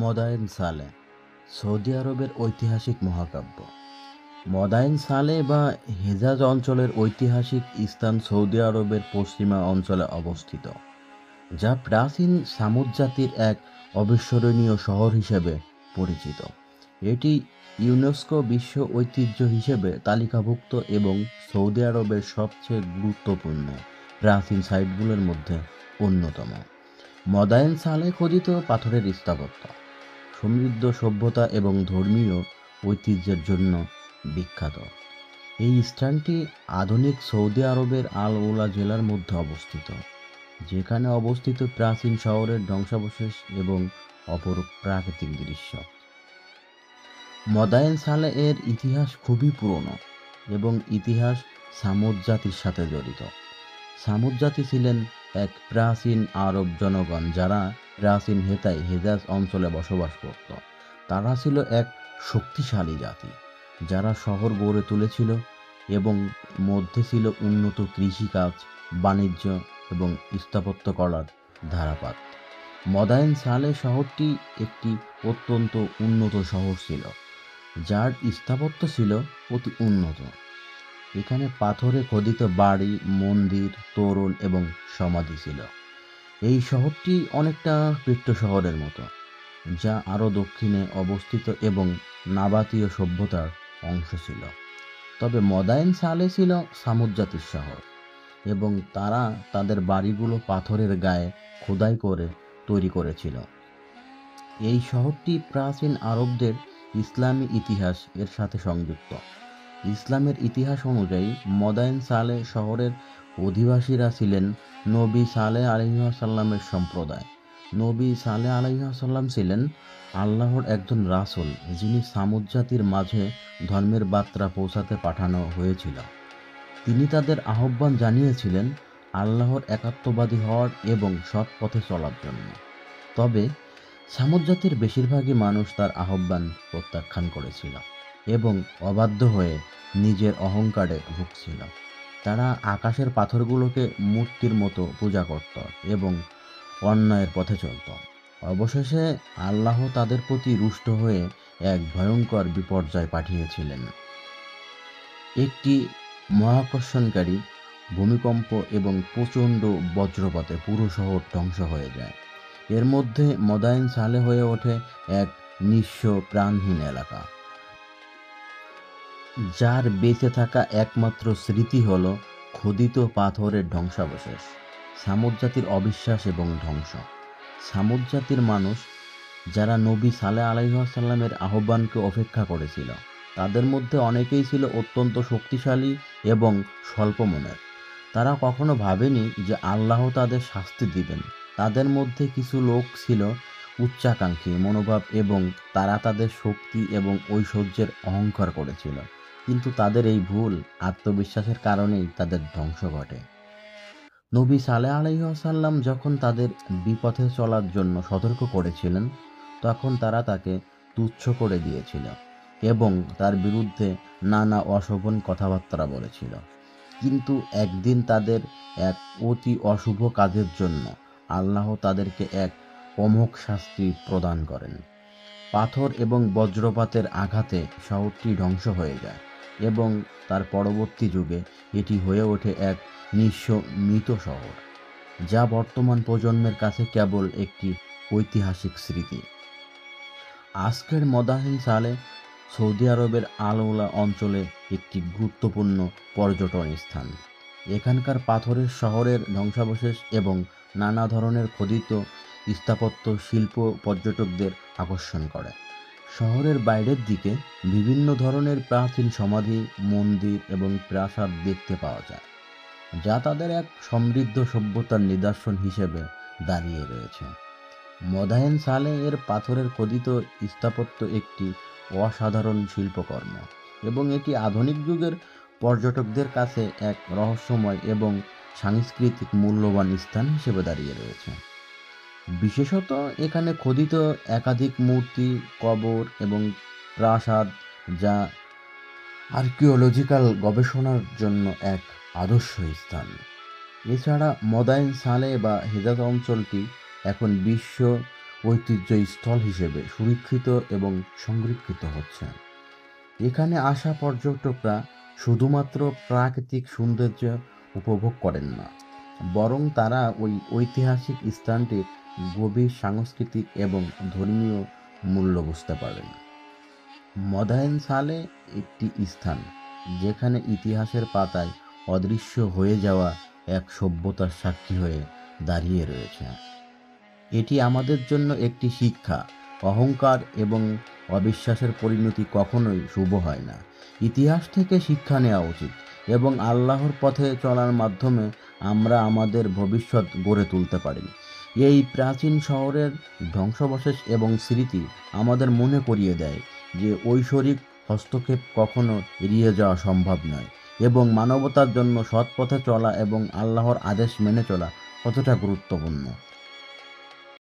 মদায়েন Saleh Saudi আরবের ঐতিহাসিক মহাকাব্য। মদায়েন সালেহ বা হেজাজ অঞ্চলের ঐতিহাসিক স্থান সৌদি আরবের পশ্চিমা অঞ্চলে অবস্থিত, যা প্রাচীন সামুদ জাতির এক অবিস্মরণীয় শহর হিসেবে পরিচিত। এটি ইউনেস্কো বিশ্ব ঐতিহ্য হিসেবে তালিকাভুক্ত এবং সৌদি আরবের সবচেয়ে গুরুত্বপূর্ণ প্রাচীন সাইটগুলোর মধ্যে অন্যতম। মদায়েন সালেহ খোদিত পাথরের স্থাপত্য, সমৃদ্ধ সভ্যতা এবং ধর্মীয় ঐতিহ্যের জন্য বিখ্যাত। এই স্থানটি আধুনিক সৌদি আরবের আল ওলা জেলার মধ্যে অবস্থিত, যেখানে অবস্থিত প্রাচীন শহরের ধ্বংসাবশেষ এবং অপরূপ প্রাকৃতিক দৃশ্য। মদায়েন সালেহ এর ইতিহাস খুবই পুরনো এবং ইতিহাস সামুদ জাতির সাথে জড়িত। সামুদ জাতি ছিলেন এক প্রাচীন আরব জনগণ যারা প্রাচীন হেজাজ অঞ্চলে বসবাস করত। তারা ছিল এক শক্তিশালী জাতি যারা শহর গড়ে তুলেছিল এবং মধ্যে ছিল উন্নত কৃষিকাজ, বাণিজ্য এবং স্থাপত্য কলার ধারাপাত। মদায়েন সালেহ শহরটি একটি অত্যন্ত উন্নত শহর ছিল, যার স্থাপত্য ছিল অতি উন্নত। এখানে পাথরে খোদিত বাড়ি, মন্দির, তোরণ এবং সমাধি ছিল। এই শহরটি অনেকটা পেট্রো শহরের মতো, যা আরও দক্ষিণে অবস্থিত এবং নাবাতীয় সভ্যতার অংশ ছিল। তবে মদায়েন সালেহ ছিল সামুদ জাতির শহর এবং তারা তাদের বাড়িগুলো পাথরের গায়ে খোদাই করে তৈরি করেছিল। এই শহরটি প্রাচীন আরবদের ইসলামী ইতিহাস এর সাথে সংযুক্ত। ইসলামের ইতিহাস অনুযায়ী মদায়েন সালেহ শহরের অধিবাসীরা ছিলেন নবী সালেহ আলাইহিসসালামের সম্প্রদায়। নবী সালেহ আলাইহিসসালাম ছিলেন আল্লাহর একজন রাসূল, যিনি সামুদ জাতির মাঝে ধর্মের বার্তা পৌঁছাতে পাঠানো হয়েছিল। তিনি তাদের আহ্বান জানিয়েছিলেন আল্লাহর একাত্মবাদী হওয়ার এবং সৎ পথে চলার জন্য। তবে সামুদ জাতির বেশিরভাগই মানুষ তার আহ্বান প্রত্যাখ্যান করেছিল এবং অবাধ্য হয়ে নিজের অহংকারে ভুগছিল। তারা আকাশের পাথরগুলোকে মূর্তির মতো পূজা করত এবং অন্যায়ের পথে চলত। অবশেষে আল্লাহ তাদের প্রতি রুষ্ট হয়ে এক ভয়ঙ্কর বিপর্যয় পাঠিয়েছিলেন। একটি মহাকর্ষণকারী ভূমিকম্প এবং প্রচণ্ড বজ্রপাতে পুরো শহর ধ্বংস হয়ে যায়। এর মধ্যে মদায়েন সালেহ হয়ে ওঠে এক নিঃস্ব প্রাণহীন এলাকা, যার বেঁচে থাকা একমাত্র স্মৃতি হল খোদিত পাথরের ধ্বংসাবশেষ। সামুদ জাতির অবিশ্বাস এবং ধ্বংস। সামুদ জাতির মানুষ, যারা নবী সালেহ আলাইহিসসালামের আহ্বানকে অপেক্ষা করেছিল, তাদের মধ্যে অনেকেই ছিল অত্যন্ত শক্তিশালী এবং স্বল্প মনের। তারা কখনো ভাবেনি যে আল্লাহ তাদের শাস্তি দিবেন। তাদের মধ্যে কিছু লোক ছিল উচ্চাকাঙ্ক্ষী মনোভাব এবং তারা তাদের শক্তি এবং ঐশ্বর্যের অহংকার করেছিল, কিন্তু তাদের এই ভুল আত্মবিশ্বাসের কারণেই তাদের ধ্বংস ঘটে। নবী সালেহ আলাইহিসসালাম যখন তাদের বিপথে চলার জন্য সতর্ক করেছিলেন, তখন তারা তাকে তুচ্ছ করে দিয়েছিল এবং তার বিরুদ্ধে নানা অশোভন কথাবার্তা বলেছিল। কিন্তু একদিন তাদের এক অতি অশুভ কাজের জন্য আল্লাহ তাদেরকে এক অমোঘ শাস্তি প্রদান করেন। পাথর এবং বজ্রপাতের আঘাতে শহরটি ধ্বংস হয়ে যায় এবং তার পরবর্তী যুগে এটি হয়ে ওঠে এক নিঃস্ব মৃত শহর, যা বর্তমান প্রজন্মের কাছে কেবল একটি ঐতিহাসিক স্মৃতি। আজকের মদায়েন সালেহ সৌদি আরবের আল ওলা অঞ্চলে একটি গুরুত্বপূর্ণ পর্যটন স্থান। এখানকার পাথরের শহরের ধ্বংসাবশেষ এবং নানা ধরনের খোদিত স্থাপত্য শিল্প পর্যটকদের আকর্ষণ করে। শহরের বাইরের দিকে বিভিন্ন ধরনের প্রাচীন সমাধি, মন্দির এবং প্রাসাদ দেখতে পাওয়া যায়, যা তাদের এক সমৃদ্ধ সভ্যতার নিদর্শন হিসেবে দাঁড়িয়ে রয়েছে। মদায়েন সালেহ এর পাথরের খোদিত স্থাপত্য একটি অসাধারণ শিল্পকর্ম এবং এটি আধুনিক যুগের পর্যটকদের কাছে এক রহস্যময় এবং সাংস্কৃতিক মূল্যবান স্থান হিসেবে দাঁড়িয়ে রয়েছে। বিশেষত এখানে খোদিত একাধিক মূর্তি, কবর এবং প্রাসাদ, যা আর্কিওলজিক্যাল গবেষণার জন্য এক আদর্শ স্থান। এছাড়া মদায়েন সালেহ বা হেজাজ অঞ্চলটি এখন বিশ্ব ঐতিহ্যস্থল হিসেবে সুরক্ষিত এবং সংরক্ষিত হচ্ছে। এখানে আসা পর্যটকরা শুধুমাত্র প্রাকৃতিক সৌন্দর্য উপভোগ করেন না, বরং তারা ওই ঐতিহাসিক স্থানটির গভীর সাংস্কৃতিক এবং ধর্মীয় মূল্য বুঝতে পারেন। মদাইন সালে একটি স্থান যেখানে ইতিহাসের পাতায় অদৃশ্য হয়ে যাওয়া এক সভ্যতার সাক্ষী হয়ে দাঁড়িয়ে রয়েছে। এটি আমাদের জন্য একটি শিক্ষা, অহংকার এবং অবিশ্বাসের পরিণতি কখনোই শুভ হয় না। ইতিহাস থেকে শিক্ষা নেওয়া উচিত এবং আল্লাহর পথে চলার মাধ্যমে আমরা আমাদের ভবিষ্যৎ গড়ে তুলতে পারি। এই প্রাচীন শহরের ধ্বংসাবশেষ এবং স্মৃতি আমাদের মনে করিয়ে দেয় যে ঐশ্বরিক হস্তক্ষেপ কখনো এড়িয়ে যাওয়া সম্ভব নয় এবং মানবতার জন্য সৎ পথে চলা এবং আল্লাহর আদেশ মেনে চলা কতটা গুরুত্বপূর্ণ।